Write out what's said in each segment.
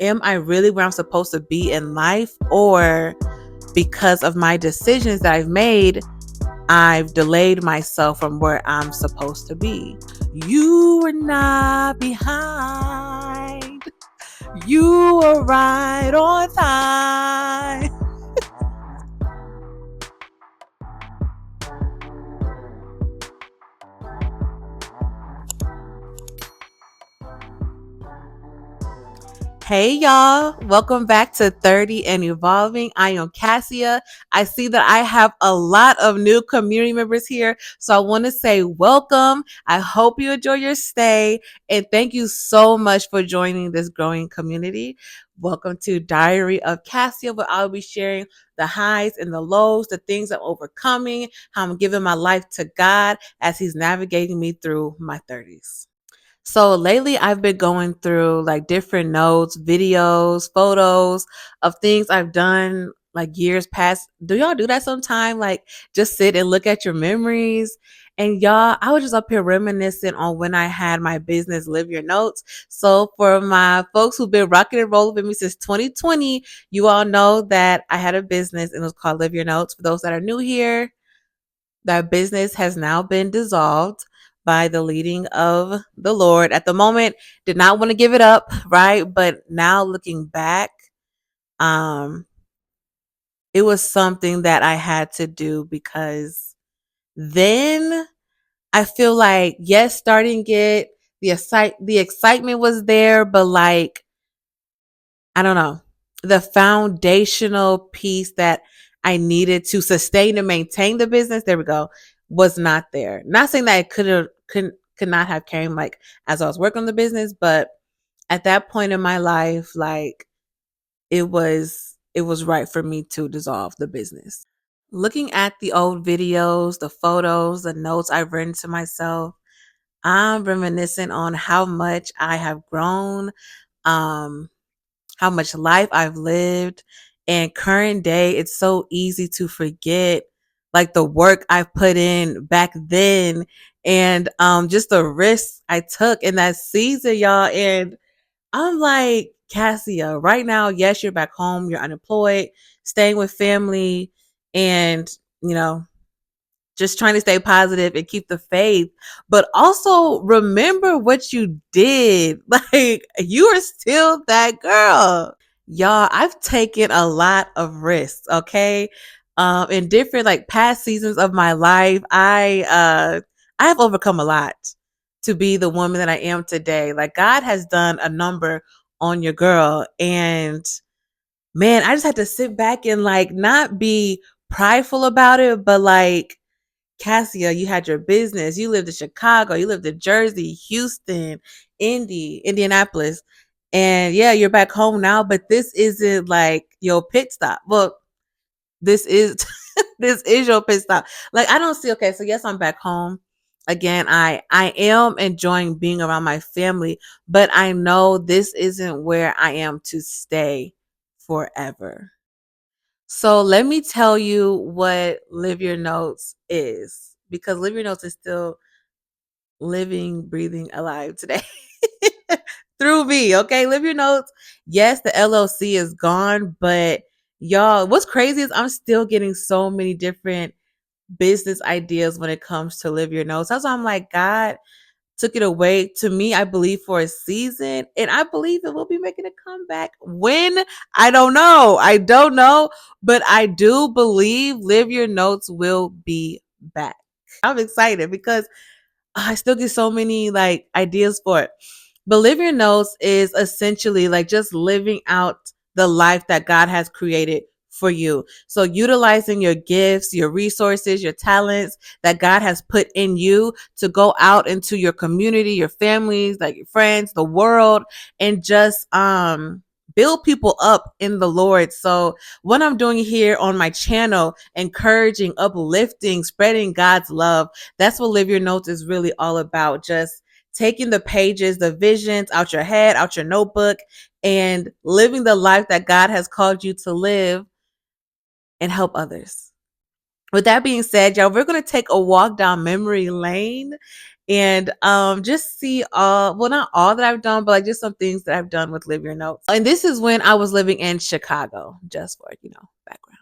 am I really where I'm supposed to be in life? Or because of my decisions that I've made, I've delayed myself from where I'm supposed to be. You were not behind. You were right on time. Hey y'all, welcome back to 30 and Evolving. I am Cassia. I see that I have a lot of new community members here, so I want to say welcome. I hope you enjoy your stay, and thank you so much for joining this growing community. Welcome to Diary of Cassia, where I'll be sharing the highs and the lows, the things I'm overcoming, how I'm giving my life to God as He's navigating me through my 30s. So lately I've been going through like different notes, videos, photos of things I've done like years past. Do y'all do that sometime? Like just sit and look at your memories. And y'all, I was just up here reminiscing on when I had my business Live Your Notes. So for my folks who've been rocking and rolling with me since 2020, you all know that I had a business and it was called Live Your Notes. For those that are new here, that business has now been dissolved by the leading of the Lord. At the moment, did not want to give it up, right? But now looking back, um, it was something that I had to do because then I feel like, yes, starting it, the excitement was there, but like, I don't know, the foundational piece that I needed to sustain and maintain the business, there we go, was not there. Not saying that it could not have came like as I was working on the business, but at that point in my life, like it was right for me to dissolve the business. Looking at the old videos, the photos, the notes I've written to myself, I'm reminiscing on how much I have grown. Um, how much life I've lived. And current day, it's so easy to forget like the work I put in back then and just the risks I took in that season, y'all. And I'm like, Cassia, right now, yes, you're back home, you're unemployed, staying with family, and you know, just trying to stay positive and keep the faith, but also remember what you did. Like, you are still that girl. Y'all, I've taken a lot of risks, okay? In different like past seasons of my life, I have overcome a lot to be the woman that I am today. Like God has done a number on your girl, and man, I just had to sit back and like not be prideful about it, but like Cassia, you had your business. You lived in Chicago. You lived in Jersey, Houston, Indianapolis. And yeah, you're back home now, but this isn't like your pit stop. Well, this is this is your pit stop. Like I don't see okay, so yes, I'm back home. Again, I am enjoying being around my family, but I know this isn't where I am to stay forever. So let me tell you what Live Your Notes is, because Live Your Notes is still living, breathing, alive today through me. Okay, Live Your Notes. Yes, the LLC is gone, but y'all, what's crazy is I'm still getting so many different business ideas when it comes to Live Your Notes. That's why I'm like, God took it away to me, I believe, for a season. And I believe it will be making a comeback. When? I don't know. I don't know. But I do believe Live Your Notes will be back. I'm excited because I still get so many like ideas for it. But Live Your Notes is essentially like just living out the life that God has created for you. So utilizing your gifts, your resources, your talents that God has put in you to go out into your community, your families, like your friends, the world, and just build people up in the Lord. So what I'm doing here on my channel, encouraging, uplifting, spreading God's love, that's what Live Your Notes is really all about. Just taking the pages, the visions out your head, out your notebook, and living the life that God has called you to live and help others. With that being said, y'all, we're going to take a walk down memory lane. and just see well, not all that I've done, but like just some things that I've done with Live Your Notes. And this is when I was living in Chicago, just for background.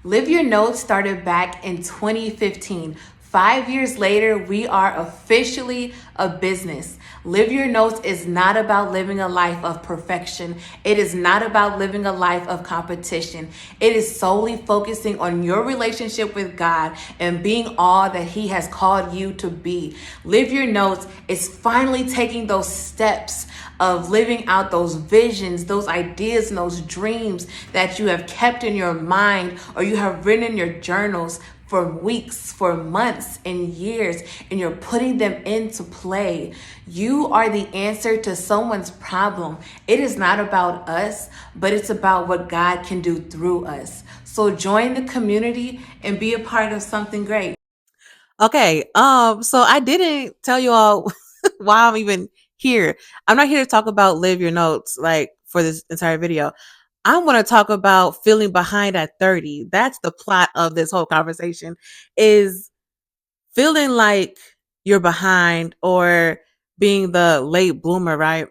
Live Your Notes started back in 2015. 5 years later, we are officially a business. Live Your Notes is not about living a life of perfection. It is not about living a life of competition. It is solely focusing on your relationship with God and being all that He has called you to be. Live Your Notes is finally taking those steps of living out those visions, those ideas, and those dreams that you have kept in your mind or you have written in your journals for weeks, for months, and years, and you're putting them into play. You are the answer to someone's problem. It is not about us, but it's about what God can do through us. So join the community and be a part of something great. Okay, so I didn't tell you all why I'm even here. I'm not here to talk about Live Your Notes like for this entire video. I want to talk about feeling behind at 30. That's the plot of this whole conversation, is feeling like you're behind or being the late bloomer, right?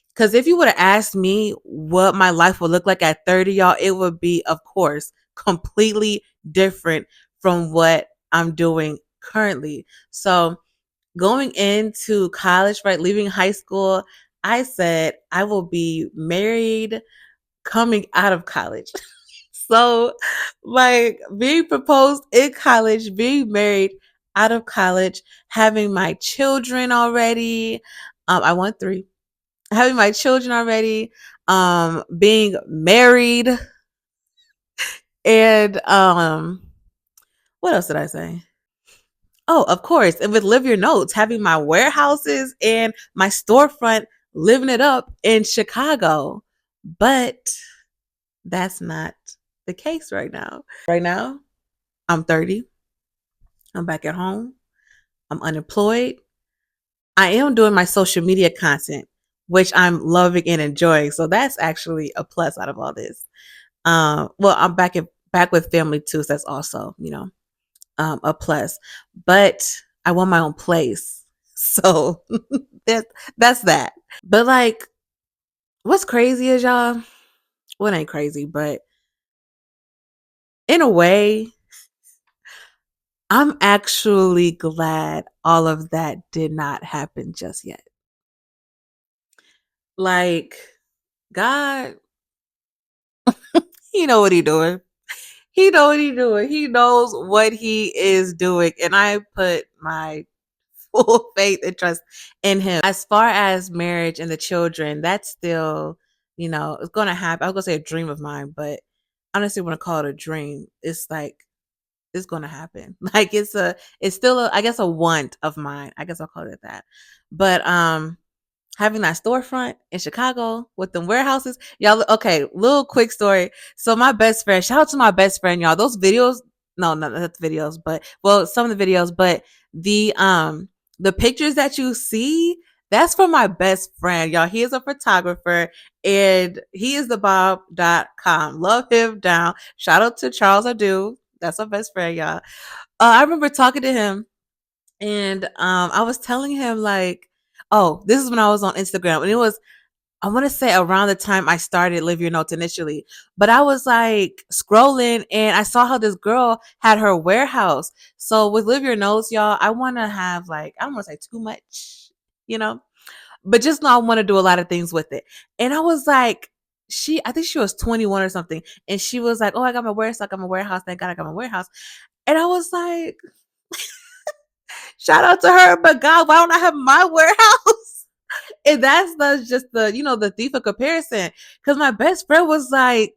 Because if you would have asked me what my life would look like at 30, y'all, it would be, of course, completely different from what I'm doing currently. So going into college, right, leaving high school, I said I will be married coming out of college. So, like being proposed in college, being married out of college, having my children already. I want three. Having my children already, being married, and what else did I say? Oh, of course. And with Live Your Notes, having my warehouses and my storefront, living it up in Chicago. But that's not the case right now. Right now, I'm 30. I'm back at home. I'm unemployed. I am doing my social media content, which I'm loving and enjoying. So that's actually a plus out of all this. Well, I'm back with family too. So that's also, a plus. But I want my own place. So that's that. But like, what's crazy is, y'all, well, it ain't crazy, but in a way, I'm actually glad all of that did not happen just yet. Like, God, He know what He doing. He know what He doing. He knows what He is doing. And I put my full faith and trust in Him. As far as marriage and the children, that's still, it's going to happen. I was going to say a dream of mine, but honestly, when I call it a dream, it's like, it's going to happen. Like it's still I guess a want of mine. I guess I'll call it that. But having that storefront in Chicago with them warehouses, y'all. Okay, little quick story. So my best friend, shout out to my best friend, y'all. Those videos, no, not the videos, but well, some of the videos, but the pictures that you see, that's from my best friend, y'all. He is a photographer and he is the Bob.com. Love him down. Shout out to Charles Adu. That's my best friend, y'all. I remember talking to him and I was telling him like, oh, this is when I was on Instagram and it was, I want to say around the time I started Live Your Notes initially, but I was like scrolling and I saw how this girl had her warehouse. So with Live Your Notes, y'all, I want to have like, I don't want to say too much, but just know I want to do a lot of things with it. And I was like, I think she was 21 or something. And she was like, oh, I got my warehouse. I got my warehouse. Thank God I got my warehouse. And I was like, shout out to her, but God, why don't I have my warehouse? And just the thief of comparison. Because my best friend was like,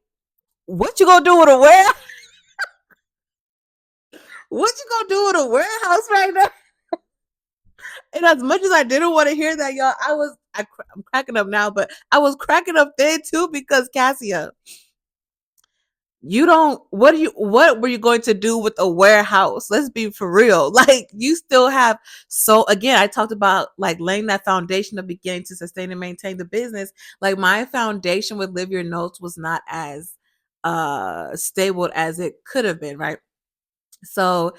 what you gonna do with a warehouse? What you gonna do with a warehouse right now? And as much as I didn't want to hear that, y'all, I'm cracking up now, but I was cracking up then too because Cassia, what were you going to do with a warehouse? Let's be for real. Like you still have, so again, I talked about like laying that foundation of beginning to sustain and maintain the business. Like my foundation with Live Your Notes was not as stable as it could have been, right? So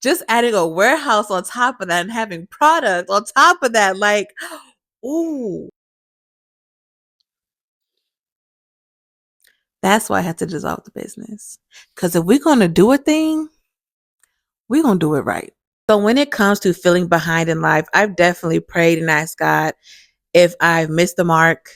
just adding a warehouse on top of that and having product on top of that, like, ooh, that's why I had to dissolve the business. Because if we're going to do a thing, we're going to do it right. So when it comes to feeling behind in life, I've definitely prayed and asked God if I've missed the mark.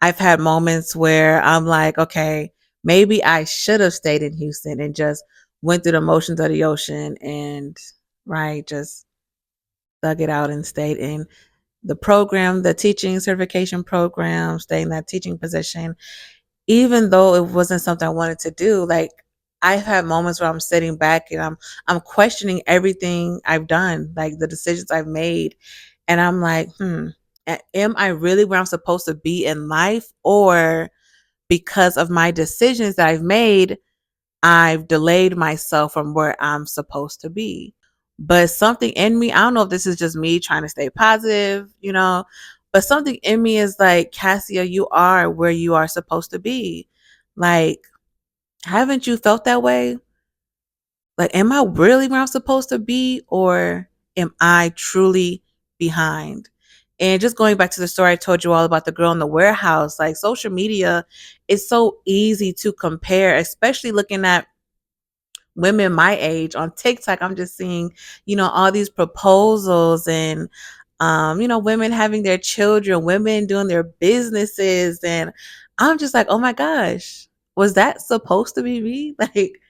I've had moments where I'm like, okay, maybe I should have stayed in Houston and just went through the motions of the ocean and, right, just dug it out and stayed in the program, the teaching certification program, stay in that teaching position, even though it wasn't something I wanted to do. Like, I've had moments where I'm sitting back and I'm questioning everything I've done, like the decisions I've made. And I'm like, am I really where I'm supposed to be in life? Or because of my decisions that I've made, I've delayed myself from where I'm supposed to be. But something in me, I don't know if this is just me trying to stay positive, but something in me is like, Cassia, you are where you are supposed to be. Like, haven't you felt that way? Like, am I really where I'm supposed to be, or am I truly behind? And just going back to the story I told you all about the girl in the warehouse, like, social media is so easy to compare, especially looking at women my age on TikTok. I'm just seeing, all these proposals and, women having their children, women doing their businesses. And I'm just like, oh my gosh, was that supposed to be me? Like,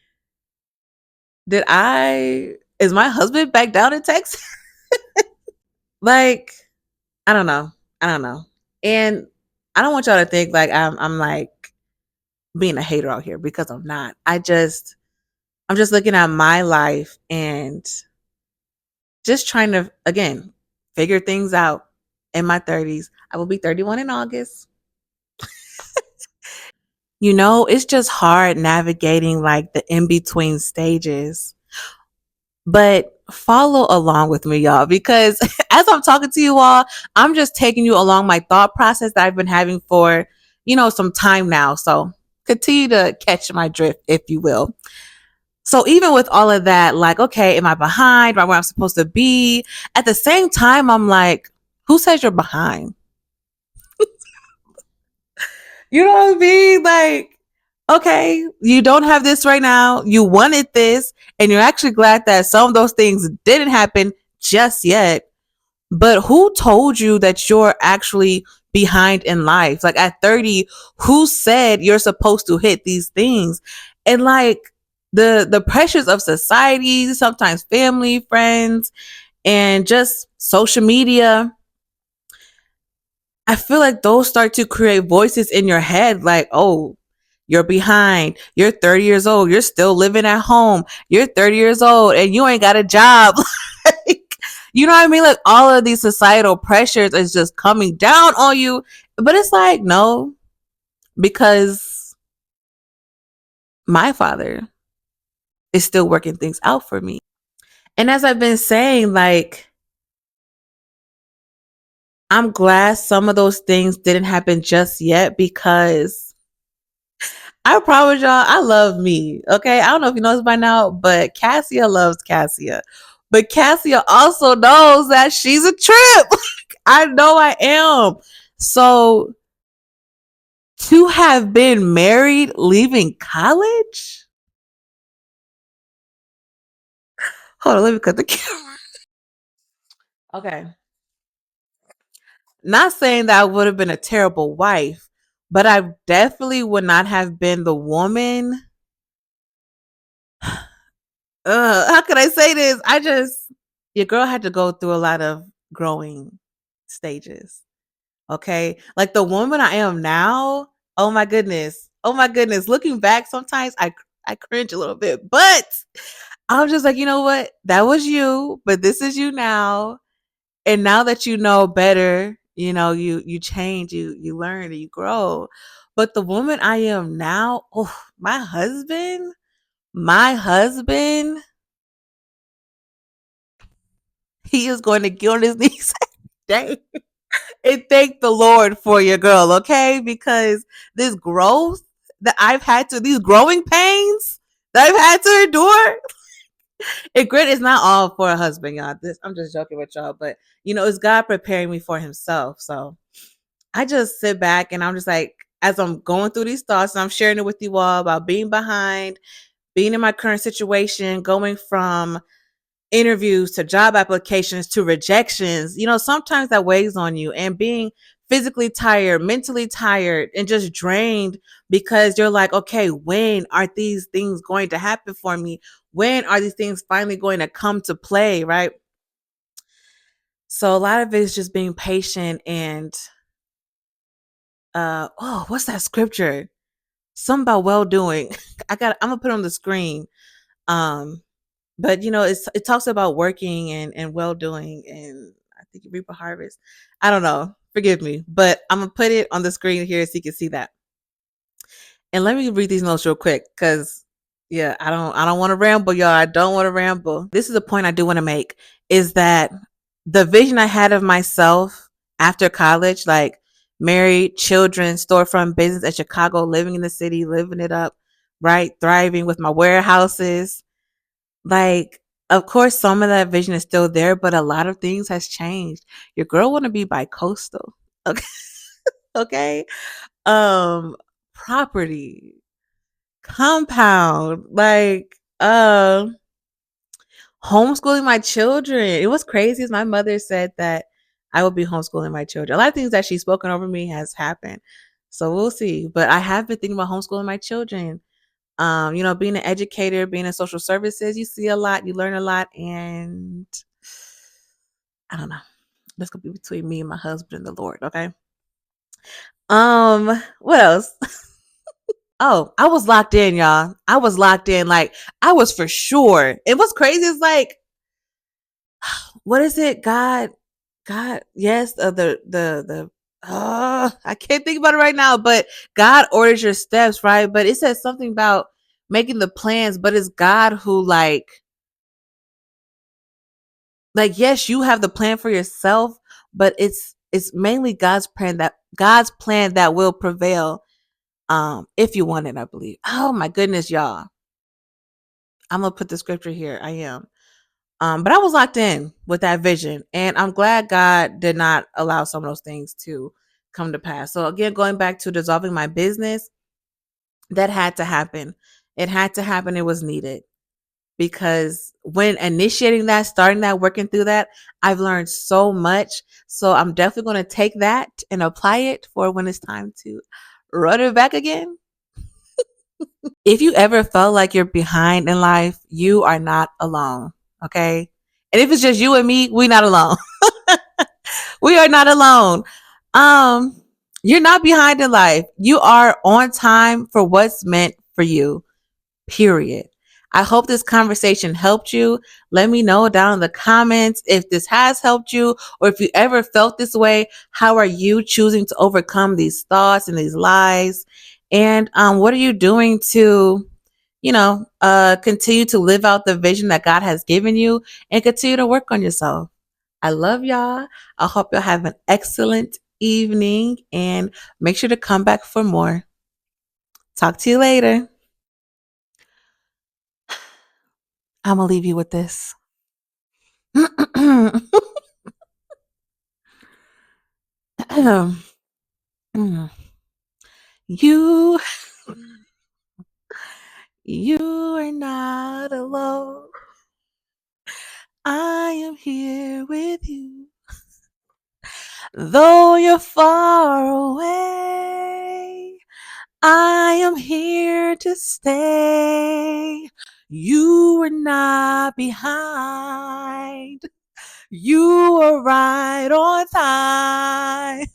is my husband back down in Texas? Like, I don't know. I don't know. And I don't want y'all to think like I'm like being a hater out here, because I'm not. I'm just looking at my life and just trying to, again, figure things out in my 30s. I will be 31 in August. It's just hard navigating like the in between stages. But follow along with me, y'all, because as I'm talking to you all, I'm just taking you along my thought process that I've been having for, some time now. So continue to catch my drift, if you will. So even with all of that, like, okay, am I behind? Am I where I'm supposed to be? At the same time, I'm like, who says you're behind? You know what I mean? Like, okay, you don't have this right now. You wanted this, and you're actually glad that some of those things didn't happen just yet. But who told you that you're actually behind in life? Like, at 30, who said you're supposed to hit these things? And like, the pressures of society, sometimes family, friends, and just social media, I feel like those start to create voices in your head like, oh, you're behind. You're 30 years old. You're still living at home. You're 30 years old and you ain't got a job. Like, you know what I mean? Like, all of these societal pressures is just coming down on you. But it's like, no, because my father is still working things out for me. And as I've been saying, like, I'm glad some of those things didn't happen just yet, because I promise y'all, I love me. Okay. I don't know if you know this by now, but Cassia loves Cassia. But Cassia also knows that she's a trip. I know I am. So to have been married, leaving college. Hold on, let me cut the camera. Okay. Not saying that I would have been a terrible wife, but I definitely would not have been the woman. How can I say this? Your girl had to go through a lot of growing stages. Okay. Like, the woman I am now, oh my goodness. Oh my goodness. Looking back, sometimes I cringe a little bit, but I'm just like, you know what? That was you, but this is you now. And now that you know better, you change, you learn, and you grow. But the woman I am now, oh, my husband, he is going to get on his knees every day and thank the Lord for your girl, okay? Because this growth these growing pains that I've had to endure, And grit is not all for a husband, y'all. I'm just joking with y'all, but it's God preparing me for Himself. So I just sit back and I'm just like, as I'm going through these thoughts, and I'm sharing it with you all about being behind, being in my current situation, going from interviews to job applications to rejections. Sometimes that weighs on you, and being physically tired, mentally tired, and just drained because you're like, okay, when are these things going to happen for me? When are these things finally going to come to play, right? So a lot of it is just being patient and what's that scripture? Something about well doing. I'm gonna put it on the screen. But it talks about working and well doing, and I think you reap a harvest. I don't know. Forgive me, but I'm gonna put it on the screen here so you can see that. And let me read these notes real quick, because yeah, I don't want to ramble, y'all. I don't want to ramble. This is a point I do want to make, is that the vision I had of myself after college, like married, children, storefront business at Chicago, living in the city, living it up, right? Thriving with my warehouses. Like, of course, some of that vision is still there, but a lot of things has changed. Your girl want to be bi-coastal. Okay. Okay. Um, Property, compound, like, homeschooling my children. It was crazy as my mother said that I would be homeschooling my children. A lot of things that she's spoken over me has happened. So we'll see. But I have been thinking about homeschooling my children. Being an educator, being in social services, you see a lot, you learn a lot, and I don't know. This could be between me and my husband and the Lord, okay? What else? Oh, I was locked in, y'all. I was locked in, like I was for sure. And what's crazy is like, what is it? God, yes, the I can't think about it right now, but God orders your steps, right? But it says something about making the plans, but it's God who like yes, you have the plan for yourself, but it's mainly God's plan that will prevail, if you want it, I believe. Oh my goodness, y'all. I'm gonna put the scripture here. I am. But I was locked in with that vision, and I'm glad God did not allow some of those things to come to pass. So again, going back to dissolving my business, that had to happen. It had to happen. It was needed, because when initiating that, starting that, working through that, I've learned so much. So I'm definitely going to take that and apply it for when it's time to run it back again. If you ever felt like you're behind in life, you are not alone. Okay. And if it's just you and me, we're not alone. We are not alone. Um, you're not behind in life. You are on time for what's meant for you. Period. I hope this conversation helped you. Let me know down in the comments if this has helped you, or if you ever felt this way. How are you choosing to overcome these thoughts and these lies? And what are you doing to, continue to live out the vision that God has given you, and continue to work on yourself? I love y'all. I hope y'all have an excellent evening, and make sure to come back for more. Talk to you later. I'm going to leave you with this. you you are not alone. I am here with you. Though you're far away, I am here to stay. You are not behind. You are right on time.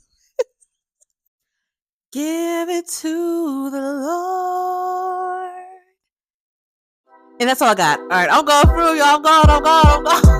Give it to the Lord. And that's all I got. All right, I'm going through, y'all. I'm going.